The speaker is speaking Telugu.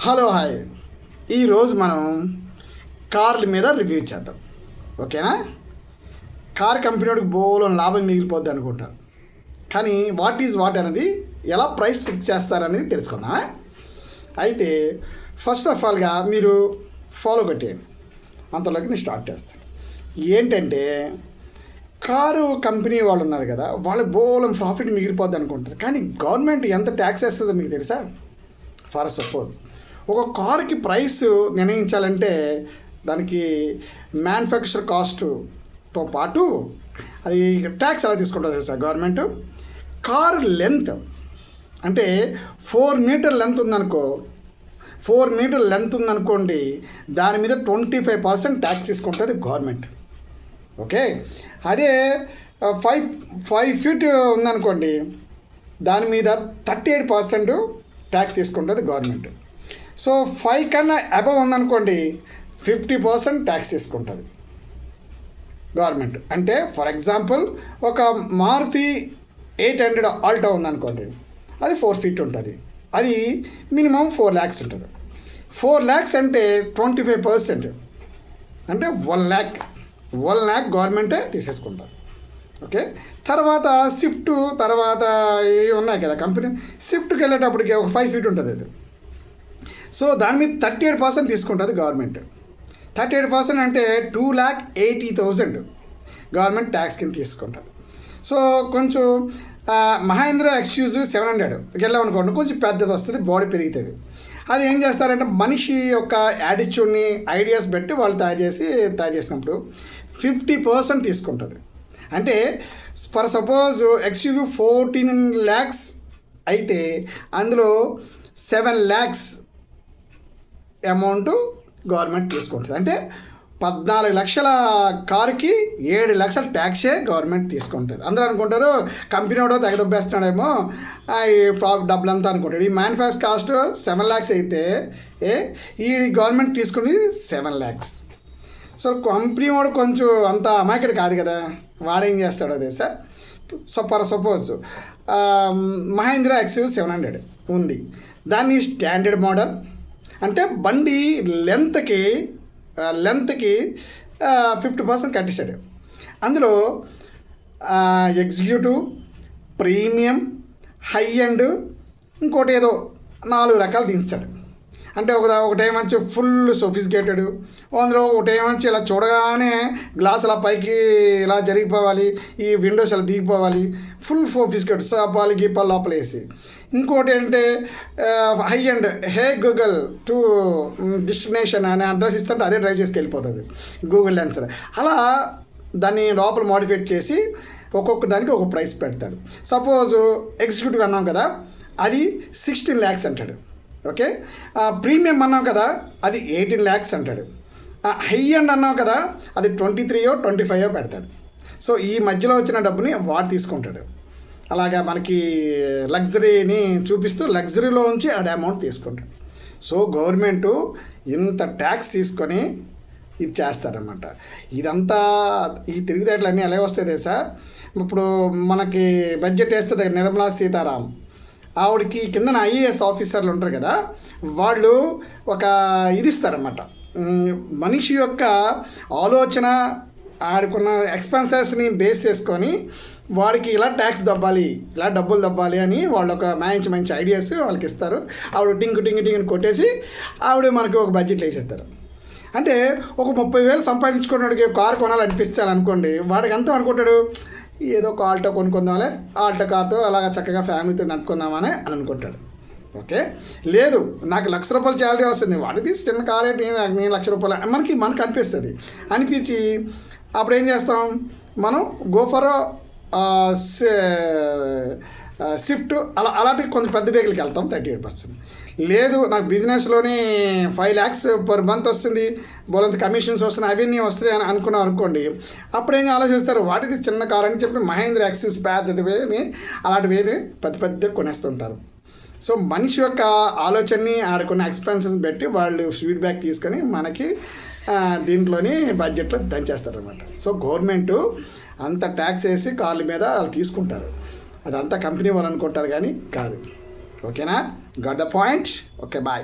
Hello hi. ఈరోజు మనం కార్ల మీద రివ్యూ చేద్దాం. ఓకేనా? కార్ కంపెనీ వాడికి బోలో లాభం మిగిలిపోద్ది అనుకుంటారు, కానీ వాట్ ఈజ్ వాట్ అనేది ఎలా ప్రైస్ ఫిక్స్ చేస్తారనేది తెలుసుకుందాం. అయితే ఫస్ట్ ఆఫ్ ఆల్గా మీరు ఫాలో కొట్టేయండి, అంతలోకి నేను స్టార్ట్ చేస్తాను. ఏంటంటే కారు కంపెనీ వాళ్ళు ఉన్నారు కదా, వాళ్ళు బోలం ప్రాఫిట్ మిగిలిపోద్ది అనుకుంటారు, కానీ గవర్నమెంట్ ఎంత ట్యాక్స్ వేస్తుందో మీకు తెలుసా? ఫర్ సపోజ్ ఒక కారుకి ప్రైస్ నిర్ణయించాలంటే దానికి మ్యానుఫ్యాక్చర్ కాస్ట్తో పాటు అది ట్యాక్స్ ఎలా తీసుకుంటుంది సార్ గవర్నమెంట్. కారు లెంత్ అంటే 4 మీటర్ లెంత్ ఉందనుకో, 4 మీటర్ లెంత్ ఉందనుకోండి, దాని మీద 25% ట్యాక్స్ తీసుకుంటుంది గవర్నమెంట్. ఓకే, అదే 5 ఫీట్ ఉందనుకోండి, దాని మీద 38% ట్యాక్స్ తీసుకుంటుంది గవర్నమెంట్. సో 5 కన్నా అబవ్ ఉందనుకోండి, 50% ట్యాక్స్ తీసుకుంటుంది గవర్నమెంట్. అంటే ఫర్ ఎగ్జాంపుల్ ఒక మారుతి 800 ఆల్టో ఉందనుకోండి, అది 4 ఫీట్ ఉంటుంది, అది మినిమం 4 lakhs ఉంటుంది. 4 lakhs అంటే 25%, అంటే 1 lakh గవర్నమెంటే తీసేసుకుంటారు. ఓకే, తర్వాత స్విఫ్ట్, తర్వాత ఇవి ఉన్నాయి కదా కంపెనీ, స్విఫ్ట్కి వెళ్ళేటప్పటికి ఒక 5 ఫీట్ ఉంటుంది అది. సో దాని మీద 38% తీసుకుంటుంది గవర్నమెంట్. 38% అంటే 2,80,000 గవర్నమెంట్ ట్యాక్స్ కింద తీసుకుంటుంది. సో కొంచెం మహేంద్ర ఎక్స్క్యూజ్ 700 వెళ్ళామనుకోండి, కొంచెం పెద్దది వస్తుంది, బాడీ పెరుగుతుంది. అది ఏం చేస్తారంటే మనిషి యొక్క యాటిట్యూడ్ని, ఐడియాస్ బట్టి వాళ్ళు తయారు చేసినప్పుడు 50% తీసుకుంటుంది. అంటే ఫర్ సపోజ్ ఎక్స్యూవీ 14 lakhs అయితే అందులో 7 lakhs అమౌంట్ గవర్నమెంట్ తీసుకుంటుంది. అంటే 14 లక్షల కారుకి 7 లక్షల ట్యాక్సే గవర్నమెంట్ తీసుకుంటుంది. అందరూ అనుకుంటారు కంపెనీ వాడు తెగదొబ్బేస్తున్నాడేమో డబ్బులంతా అనుకుంటాడు. ఈ మ్యానుఫ్యాక్చర్ కాస్ట్ 7 lakhs అయితే ఈ గవర్నమెంట్ తీసుకుని 7 lakhs. సో కంపెనీ వాడు కొంచెం అంత అమాయకుడు కాదు కదా, వాడేం చేస్తాడో తెలుసా? సపోజ్ మహేంద్ర ఎక్స్యూవీ 700 ఉంది, దాన్ని స్టాండర్డ్ మోడల్ అంటే బండి లెంత్కి 50% కట్టేశాడు. అందులో ఎగ్జిక్యూటివ్, ప్రీమియం, హై అండ్ ఇంకోటి ఏదో 4 రకాలు తీస్తాడు. అంటే ఒకటేమంచి ఫుల్ సొఫిస్టికేటెడ్, అందులో ఒకటేమంచి ఇలా చూడగానే గ్లాస్ అలా పైకి ఇలా జరిగిపోవాలి, ఈ విండోస్ అలా దిగిపోవాలి, ఫుల్ సొఫిస్టికేటెడ్, సాపాలు గీపాలు లోపల వేసి. ఇంకోటి ఏంటంటే high and, hey Google to destination అనే అడ్రస్ ఇస్తుంటే అదే డ్రైవ్ చేసుకు వెళ్ళిపోతుంది గూగుల్ లెన్స్. అలా దాన్ని లోపల మోడిఫై చేసి ఒక్కొక్క దానికి ఒక ప్రైస్ పెడతాడు. సపోజ్ ఎగ్జిక్యూటివ్ అన్నాం కదా, అది 16 lakhs అంటాడు. ఓకే, ప్రీమియం అన్నాం కదా, అది 18 lakhs అంటాడు. హై అండ్ అన్నాం కదా, అది 23 or 25 పెడతాడు. సో ఈ మధ్యలో వచ్చిన డబ్బుని వాడు తీసుకుంటాడు. అలాగా మనకి లగ్జరీని చూపిస్తూ లగ్జరీలో ఉంచి ఆ అమౌంట్ తీసుకుంటాడు. సో గవర్నమెంటు ఇంత ట్యాక్స్ తీసుకొని ఇది చేస్తారన్నమాట. ఇదంతా ఈ తిరుగుదేటలన్నీ ఎలా వస్తాయి తెలుసా? ఇప్పుడు మనకి బడ్జెట్ వేస్తుంది నిర్మలా సీతారామన్, ఆవిడకి కిందన IAS ఆఫీసర్లు ఉంటారు కదా, వాళ్ళు ఒక ఇది ఇస్తారన్నమాట. మనిషి యొక్క ఆలోచన, ఆడుకున్న ఎక్స్పెన్సెస్ని బేస్ చేసుకొని వాడికి ఇలా ట్యాక్స్ దబ్బాలి, ఇలా డబ్బులు దబ్బాలి అని వాళ్ళు ఒక మంచి ఐడియాస్ వాళ్ళకి ఇస్తారు. ఆవిడ టింగ్ కొట్టేసి ఆవిడ మనకి ఒక బడ్జెట్ వేసేస్తారు. అంటే ఒక 30,000 సంపాదించుకున్నాడికి కారు కొనాలనిపించాలనుకోండి, వాడికి ఎంత అనుకుంటాడు, ఏదో ఒక ఆల్టో కొనుక్కుందామలే, ఆల్టో కార్తో అలాగా చక్కగా ఫ్యామిలీతో నడుపుకుందామని అని అనుకుంటాడు. ఓకే, లేదు నాకు ₹1,00,000 శాలరీ వస్తుంది, వాడికి చిన్న కార్ ఏంటి, నేను ₹1,00,000 మనకి అనిపిస్తుంది. అనిపించి అప్పుడు ఏం చేస్తాం మనం, గో ఫర్ స్విఫ్ట్ అలాంటి కొంచెం పెద్ద వెహికల్కి వెళ్తాం 38%. లేదు నాకు బిజినెస్లోని 5 lakhs per month వస్తుంది, బోలంత కమిషన్స్ వస్తున్నాయి, అవన్నీ వస్తాయి అని అనుకున్నాం అనుకోండి, అప్పుడు ఏం ఆలోచిస్తారు, వాటికి చిన్న కార్ అని చెప్పి మహేంద్ర ఎక్స్యూవీ పెద్దది వేని అలాంటివి పెద్ద కొనేస్తుంటారు. సో మనిషి యొక్క ఆలోచనని, ఆడుకున్న ఎక్స్పెన్సెస్ బట్టి వాళ్ళు ఫీడ్బ్యాక్ తీసుకొని మనకి దీంట్లోని బడ్జెట్లో దంచేస్తారనమాట. సో గవర్నమెంటు అంత ట్యాక్స్ వేసి కార్ల మీద వాళ్ళు తీసుకుంటారు, అదంతా కంపెనీ వాళ్ళు అనుకుంటారు కానీ కాదు. ఓకేనా? Got the point? Okay, bye.